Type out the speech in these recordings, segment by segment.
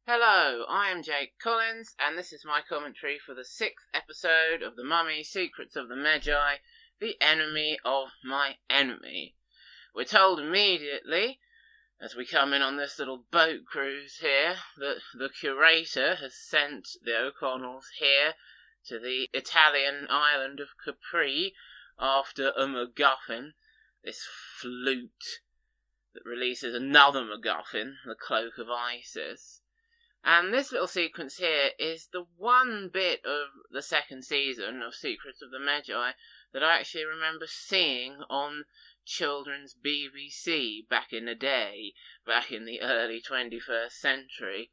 Hello, I am Jake Collins, and this is my commentary for the 6th episode of The Mummy, Secrets of the Magi, The Enemy of My Enemy. We're told immediately, as we come in on this little boat cruise here, that the curator has sent the O'Connells here to the Italian island of Capri after a MacGuffin, this flute that releases another MacGuffin, the Cloak of Isis. And this little sequence here is the one bit of the second season of Secrets of the Magi that I actually remember seeing on children's BBC back in the day, back in the early 21st century.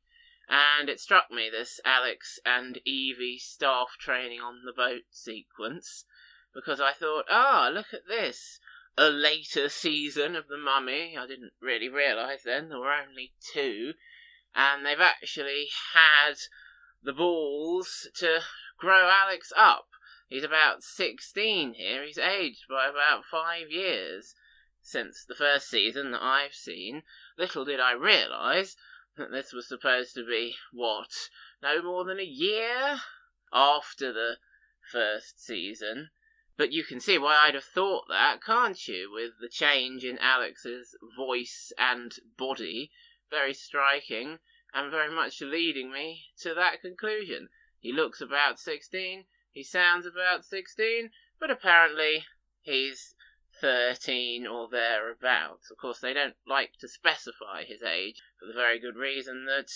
And it struck me, this Alex and Evie staff training on the boat sequence, because I thought, look at this, a later season of The Mummy. I didn't really realise then there were only 2. And they've actually had the balls to grow Alex up. He's about 16 here. He's aged by about 5 years since the first season that I've seen. Little did I realise that this was supposed to be, no more than a year after the first season. But you can see why I'd have thought that, can't you, with the change in Alex's voice and body. Very striking, and very much leading me to that conclusion. He looks about 16, he sounds about 16, but apparently he's 13 or thereabouts. Of course, they don't like to specify his age, for the very good reason that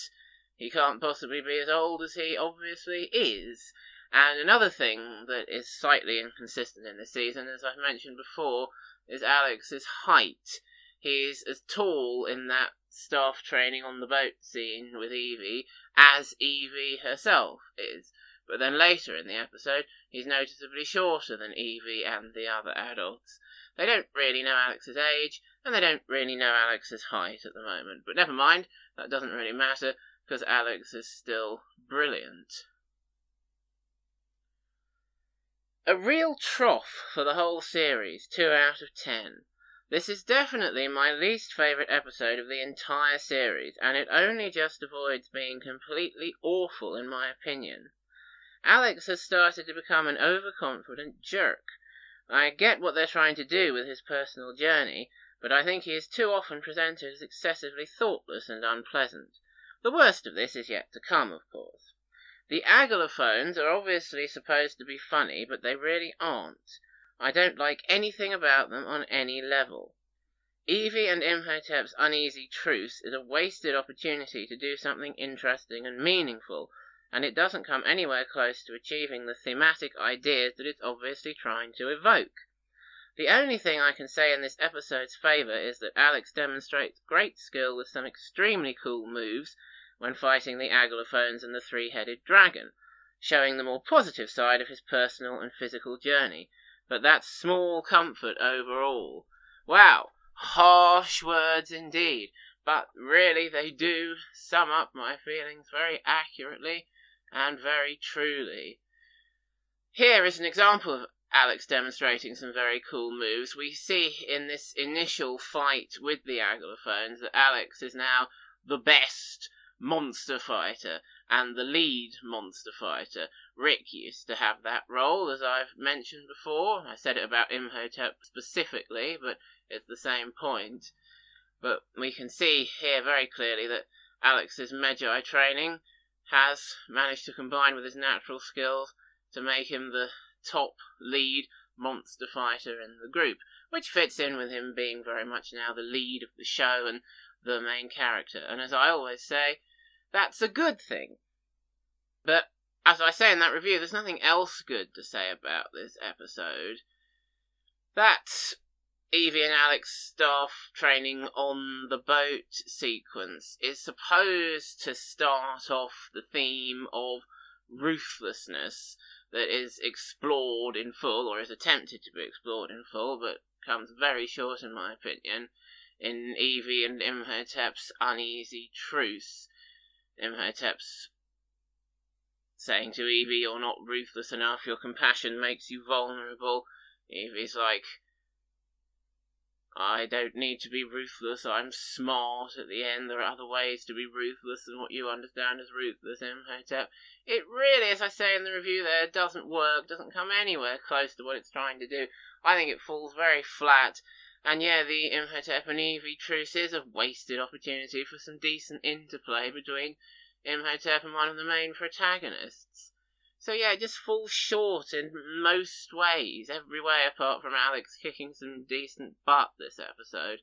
he can't possibly be as old as he obviously is. And another thing that is slightly inconsistent in this season, as I've mentioned before, is Alex's height. He's as tall in that staff training on the boat scene with Evie as Evie herself is. But then later in the episode, he's noticeably shorter than Evie and the other adults. They don't really know Alex's age, and they don't really know Alex's height at the moment. But never mind, that doesn't really matter, because Alex is still brilliant. A real trough for the whole series, 2 out of 10. This is definitely my least favourite episode of the entire series, and it only just avoids being completely awful in my opinion. Alex has started to become an overconfident jerk. I get what they're trying to do with his personal journey, but I think he is too often presented as excessively thoughtless and unpleasant. The worst of this is yet to come, of course. The Agalophones are obviously supposed to be funny, but they really aren't. I don't like anything about them on any level. Evy and Imhotep's uneasy truce is a wasted opportunity to do something interesting and meaningful, and it doesn't come anywhere close to achieving the thematic ideas that it's obviously trying to evoke. The only thing I can say in this episode's favour is that Alex demonstrates great skill with some extremely cool moves when fighting the Agalophones and the three-headed dragon, showing the more positive side of his personal and physical journey. But that's small comfort overall. Wow, harsh words indeed, but really they do sum up my feelings very accurately and very truly. Here is an example of Alex demonstrating some very cool moves. We see in this initial fight with the Agalophones that Alex is now the best monster fighter and the lead monster fighter. Rick used to have that role, as I've mentioned before. I said it about Imhotep specifically, but it's the same point. But we can see here very clearly that Alex's Magi training has managed to combine with his natural skills to make him the top lead monster fighter in the group, which fits in with him being very much now the lead of the show and the main character. And as I always say, that's a good thing. But as I say in that review, there's nothing else good to say about this episode. That Evie and Alex staff training on the boat sequence is supposed to start off the theme of ruthlessness that is explored in full, or is attempted to be explored in full, but comes very short in my opinion, in Evie and Imhotep's uneasy truce. Imhotep's saying to Evie, "You're not ruthless enough, your compassion makes you vulnerable." Evie's like, I don't need to be ruthless, I'm smart at the end, there are other ways to be ruthless than what you understand as ruthless, Imhotep. It really, as I say in the review there, doesn't work, doesn't come anywhere close to what it's trying to do. I think it falls very flat. And yeah, the Imhotep and Evie truce is a wasted opportunity for some decent interplay between Imhotep and one of the main protagonists. So yeah, it just falls short in most ways, every way apart from Alex kicking some decent butt this episode.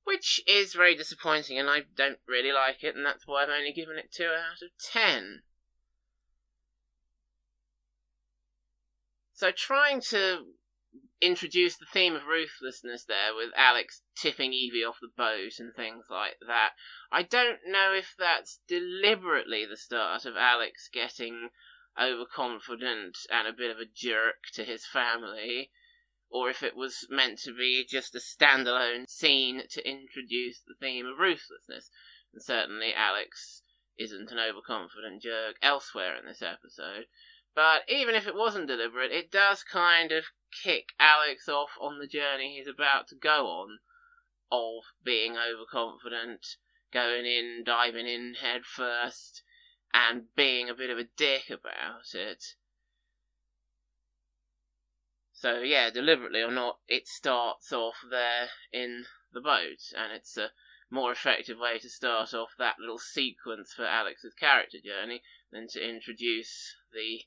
Which is very disappointing, and I don't really like it, and that's why I've only given it 2 out of 10. So trying to introduce the theme of ruthlessness there with Alex tipping Evie off the boat and things like that. I don't know if that's deliberately the start of Alex getting overconfident and a bit of a jerk to his family, or if it was meant to be just a standalone scene to introduce the theme of ruthlessness. And certainly Alex isn't an overconfident jerk elsewhere in this episode. But even if it wasn't deliberate, it does kind of kick Alex off on the journey he's about to go on, of being overconfident, going in, diving in head first, and being a bit of a dick about it. So yeah, deliberately or not, it starts off there in the boat, and it's a more effective way to start off that little sequence for Alex's character journey than to introduce the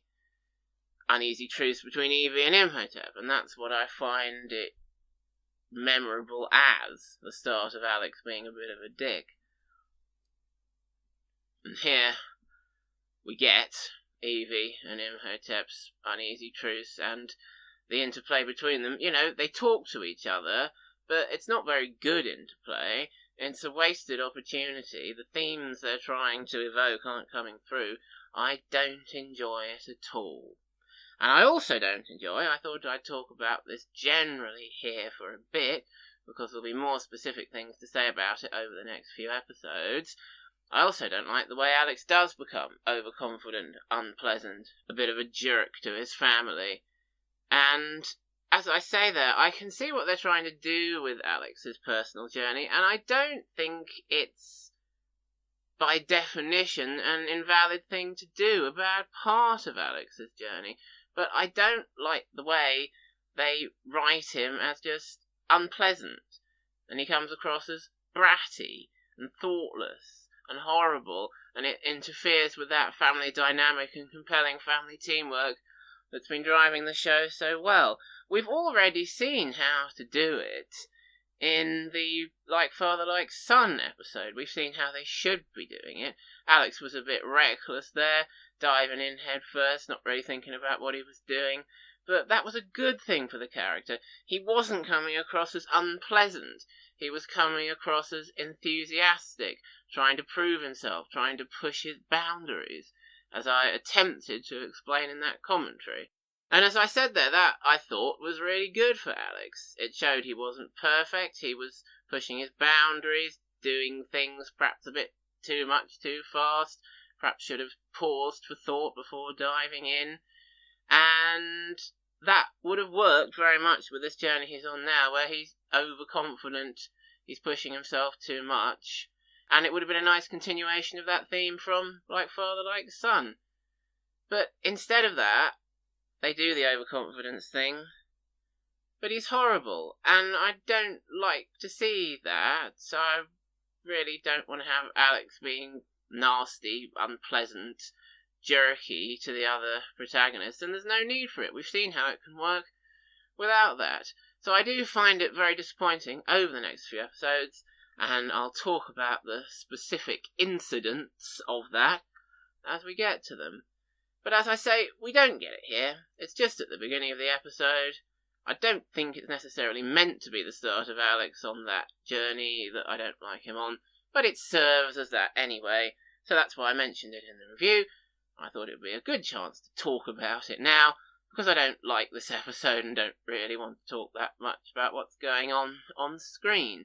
uneasy truce between Evie and Imhotep, and that's what I find it memorable as, the start of Alex being a bit of a dick. And here we get Evie and Imhotep's uneasy truce and the interplay between them. You know, they talk to each other, but it's not very good interplay. It's a wasted opportunity. The themes they're trying to evoke aren't coming through. I don't enjoy it at all. And I also don't enjoy, I thought I'd talk about this generally here for a bit, because there'll be more specific things to say about it over the next few episodes. I also don't like the way Alex does become overconfident, unpleasant, a bit of a jerk to his family. And as I say there, I can see what they're trying to do with Alex's personal journey, and I don't think it's, by definition, an invalid thing to do, a bad part of Alex's journey. But I don't like the way they write him as just unpleasant, and he comes across as bratty and thoughtless and horrible, and it interferes with that family dynamic and compelling family teamwork that's been driving the show so well. We've already seen how to do it in the Like Father Like Son episode. We've seen how they should be doing it. Alex was a bit reckless there, diving in head first, not really thinking about what he was doing, but that was a good thing for the character. He wasn't coming across as unpleasant. He was coming across as enthusiastic, trying to prove himself, trying to push his boundaries, as I attempted to explain in that commentary. And as I said there, that, I thought, was really good for Alex. It showed he wasn't perfect, he was pushing his boundaries, doing things perhaps a bit too much too fast, perhaps should have paused for thought before diving in. And that would have worked very much with this journey he's on now, where he's overconfident, he's pushing himself too much, and it would have been a nice continuation of that theme from Like Father Like Son. But instead of that, they do the overconfidence thing, but he's horrible, and I don't like to see that, so I really don't want to have Alex being nasty, unpleasant, jerky to the other protagonists, and there's no need for it. We've seen how it can work without that. So I do find it very disappointing over the next few episodes, and I'll talk about the specific incidents of that as we get to them. But as I say, we don't get it here. It's just at the beginning of the episode. I don't think it's necessarily meant to be the start of Alex on that journey that I don't like him on, but it serves as that anyway, so that's why I mentioned it in the review. I thought it would be a good chance to talk about it now, because I don't like this episode and don't really want to talk that much about what's going on screen.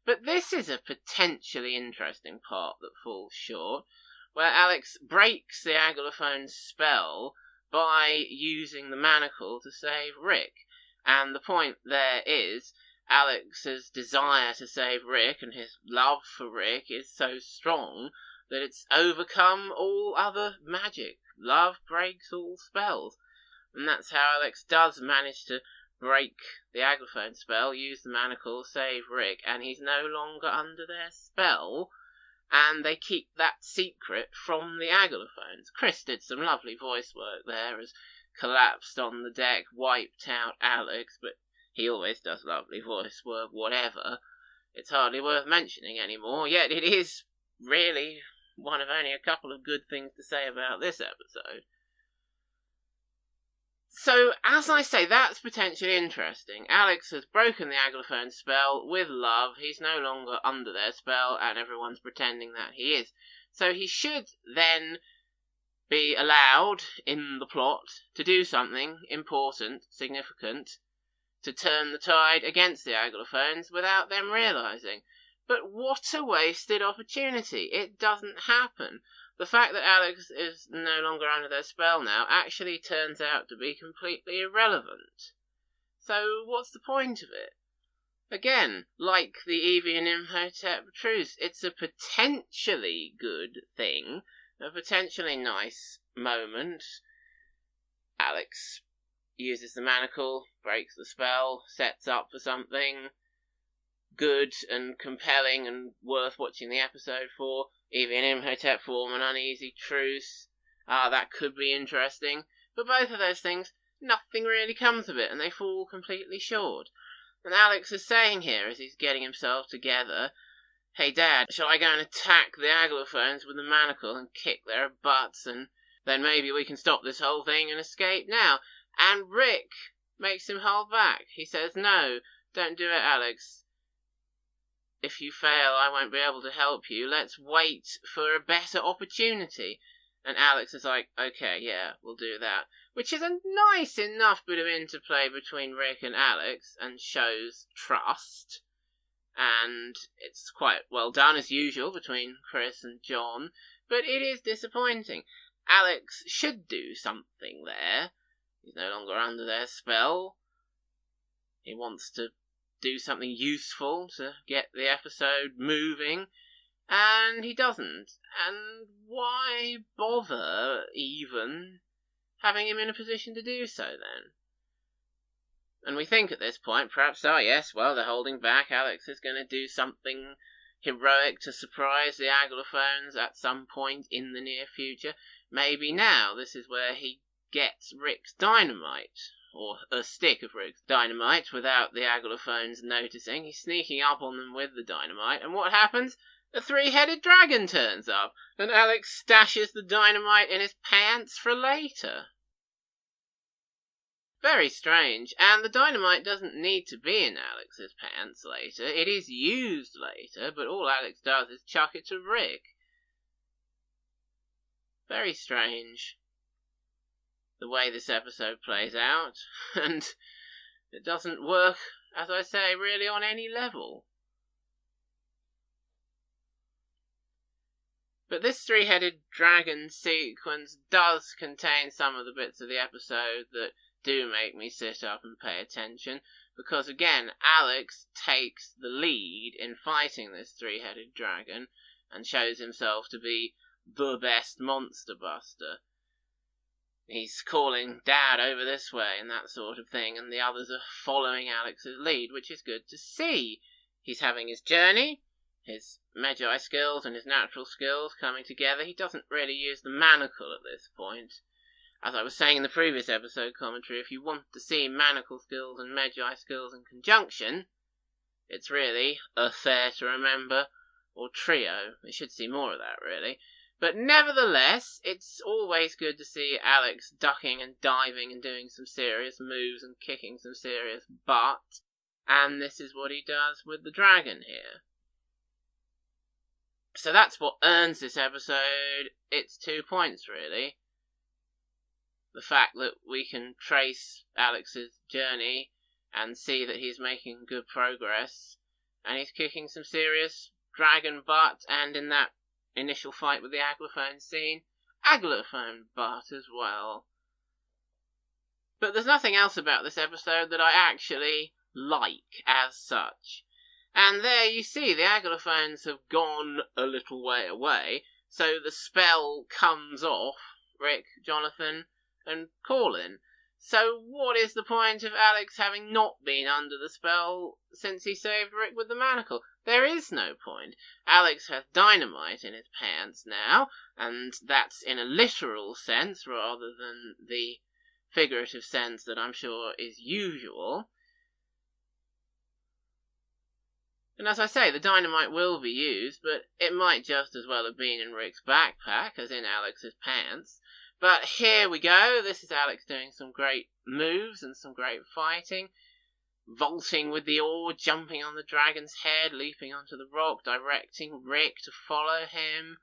But this is a potentially interesting part that falls short, where Alex breaks the Agalophones' spell by using the manacle to save Rick. And the point there is, Alex's desire to save Rick and his love for Rick is so strong that it's overcome all other magic. Love breaks all spells. And that's how Alex does manage to break the Agalophone spell, use the manacle, save Rick, and he's no longer under their spell, and they keep that secret from the Agalophones. Chris did some lovely voice work there as collapsed on the deck, wiped out Alex, but he always does lovely voice work, whatever. It's hardly worth mentioning anymore, yet it is really one of only a couple of good things to say about this episode. So, as I say, that's potentially interesting. Alex has broken the Agalophone spell with love. He's no longer under their spell, and everyone's pretending that he is. So he should then be allowed, in the plot, to do something important, significant, to turn the tide against the Agalophones without them realising. But what a wasted opportunity. It doesn't happen. The fact that Alex is no longer under their spell now actually turns out to be completely irrelevant. So what's the point of it? Again, like the Evy and Imhotep truce, it's a potentially good thing, a potentially nice moment. Alex uses the manacle, breaks the spell, sets up for something good and compelling and worth watching the episode for. Evy and Imhotep form an uneasy truce. That could be interesting. But both of those things, nothing really comes of it, and they fall completely short. And Alex is saying here, as he's getting himself together, "Hey Dad, shall I go and attack the Agalophones with the manacle and kick their butts, and then maybe we can stop this whole thing and escape now?" And Rick makes him hold back. He says, "No, don't do it, Alex. If you fail, I won't be able to help you. Let's wait for a better opportunity." And Alex is like, "Okay, yeah, we'll do that." Which is a nice enough bit of interplay between Rick and Alex, and shows trust. And it's quite well done, as usual, between Chris and John. But it is disappointing. Alex should do something there. He's no longer under their spell. He wants to do something useful to get the episode moving, and he doesn't. And why bother even having him in a position to do so then? And we think at this point, perhaps, yes, well, they're holding back. Alex is going to do something heroic to surprise the Agalophones at some point in the near future. Maybe now this is where he gets Rick's dynamite, or a stick of Rick's dynamite, without the Agalophones noticing. He's sneaking up on them with the dynamite, and what happens? A three-headed dragon turns up, and Alex stashes the dynamite in his pants for later. Very strange, and the dynamite doesn't need to be in Alex's pants later. It is used later, but all Alex does is chuck it to Rick. Very strange, the way this episode plays out, and it doesn't work, as I say, really on any level. But this three-headed dragon sequence does contain some of the bits of the episode that do make me sit up and pay attention, because again, Alex takes the lead in fighting this three-headed dragon, and shows himself to be the best monster buster. He's calling Dad over this way and that sort of thing, and the others are following Alex's lead, which is good to see. He's having his journey, his Magi skills and his natural skills coming together. He doesn't really use the manacle at this point. As I was saying in the previous episode commentary, if you want to see manacle skills and Magi skills in conjunction, it's really a Fair to Remember or trio. We should see more of that, really. But nevertheless, it's always good to see Alex ducking and diving and doing some serious moves and kicking some serious butt. And this is what he does with the dragon here. So that's what earns this episode its 2 points, really. The fact that we can trace Alex's journey and see that he's making good progress. And he's kicking some serious dragon butt, and in that initial fight with the Agalophone scene, Agalophone butt as well. But there's nothing else about this episode that I actually like as such. And there you see the Agalophones have gone a little way away, so the spell comes off Rick, Jonathan, and Colin. So what is the point of Alex having not been under the spell since he saved Rick with the manacle? There is no point. Alex has dynamite in his pants now, and that's in a literal sense rather than the figurative sense that I'm sure is usual. And as I say, the dynamite will be used, but it might just as well have been in Rick's backpack as in Alex's pants. But here we go. This is Alex doing some great moves and some great fighting. Vaulting with the oar, jumping on the dragon's head, leaping onto the rock, directing Rick to follow him.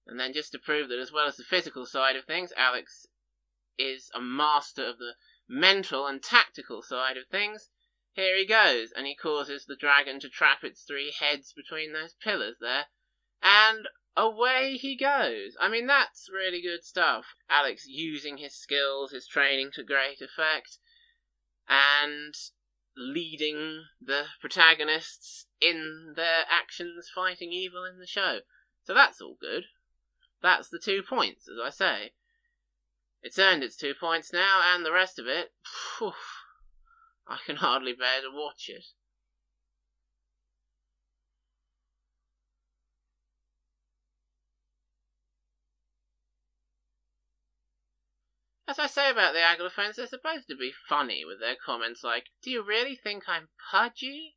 And then just to prove that as well as the physical side of things, Alex is a master of the mental and tactical side of things, here he goes, and he causes the dragon to trap its 3 heads between those pillars there, and away he goes. I mean, that's really good stuff. Alex using his skills, his training to great effect, and leading the protagonists in their actions fighting evil in the show. So that's all good. That's the 2 points, as I say. It's earned its 2 points now, and the rest of it, phew, I can hardly bear to watch it. As I say about the Agalophones, they're supposed to be funny with their comments like, "Do you really think I'm pudgy?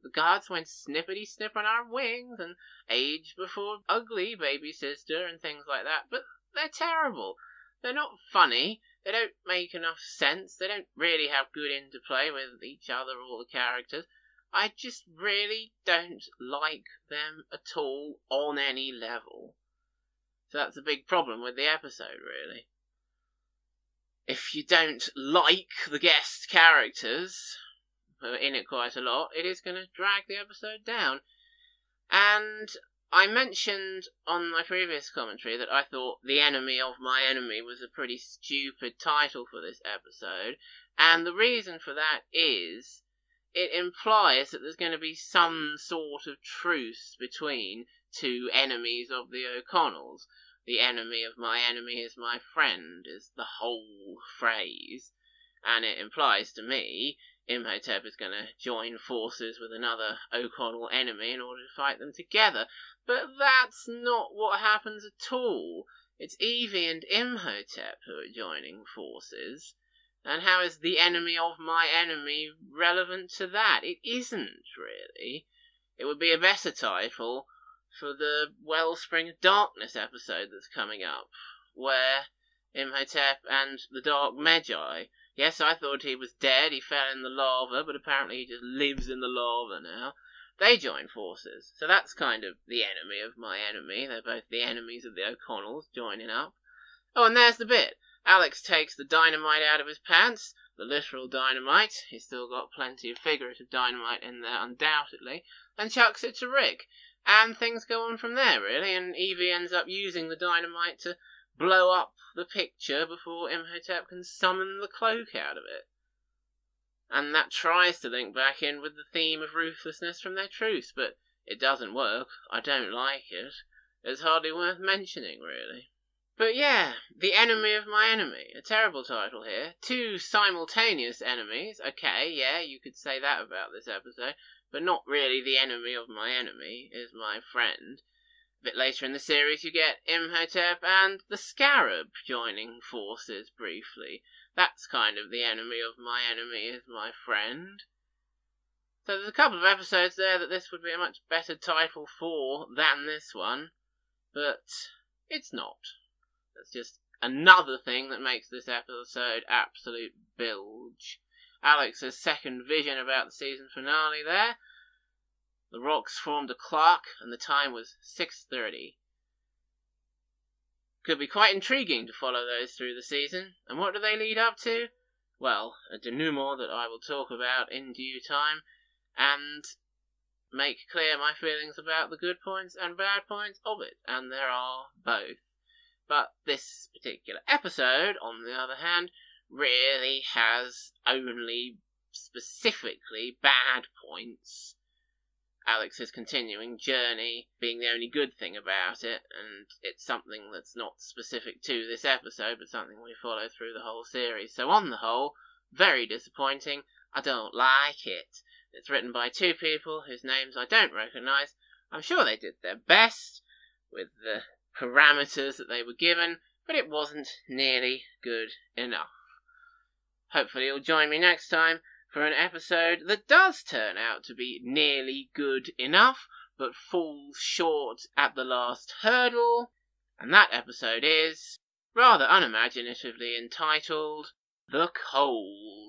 The gods went snippety-snip on our wings, and age before ugly, baby sister," and things like that. But they're terrible. They're not funny, they don't make enough sense, they don't really have good interplay with each other or the characters. I just really don't like them at all on any level. So that's a big problem with the episode, really. If you don't like the guest characters, who are in it quite a lot, it is going to drag the episode down. And I mentioned on my previous commentary that I thought The Enemy of My Enemy was a pretty stupid title for this episode, and the reason for that is it implies that there's going to be some sort of truce between 2 enemies of the O'Connells. The enemy of my enemy is my friend is the whole phrase, and it implies to me Imhotep is going to join forces with another O'Connell enemy in order to fight them together. But that's not what happens at all. It's Evie and Imhotep who are joining forces. And how is the enemy of my enemy relevant to that? It isn't, really. It would be a better title for the Wellspring of Darkness episode that's coming up, where Imhotep and the Dark Magi. Yes, I thought he was dead, he fell in the lava, but apparently he just lives in the lava now. They join forces, so that's kind of the enemy of my enemy. They're both the enemies of the O'Connells joining up. Oh, and there's the bit. Alex takes the dynamite out of his pants, the literal dynamite, he's still got plenty of figurative dynamite in there undoubtedly, and chucks it to Rick. And things go on from there, really, and Evie ends up using the dynamite to blow up the picture before Imhotep can summon the cloak out of it. And that tries to link back in with the theme of ruthlessness from their truce, but it doesn't work. I don't like it. It's hardly worth mentioning, really. But yeah, The Enemy of My Enemy. A terrible title here. 2 simultaneous enemies. Okay, yeah, you could say that about this episode. But not really the enemy of my enemy is my friend. A bit later in the series you get Imhotep and the Scarab joining forces briefly. That's kind of the enemy of my enemy is my friend. So there's a couple of episodes there that this would be a much better title for than this one. But it's not. That's just another thing that makes this episode absolute bilge. Alex's second vision about the season finale there. The rocks formed a clock, and the time was 6:30. Could be quite intriguing to follow those through the season. And what do they lead up to? Well, a denouement that I will talk about in due time, and make clear my feelings about the good points and bad points of it, and there are both. But this particular episode, on the other hand, really has only specifically bad points. Alex's continuing journey being the only good thing about it, and it's something that's not specific to this episode, but something we follow through the whole series. So on the whole, very disappointing. I don't like it. It's written by two people whose names I don't recognise. I'm sure they did their best with the parameters that they were given, but it wasn't nearly good enough. Hopefully you'll join me next time for an episode that does turn out to be nearly good enough, but falls short at the last hurdle, and that episode is, rather unimaginatively entitled, The Cold.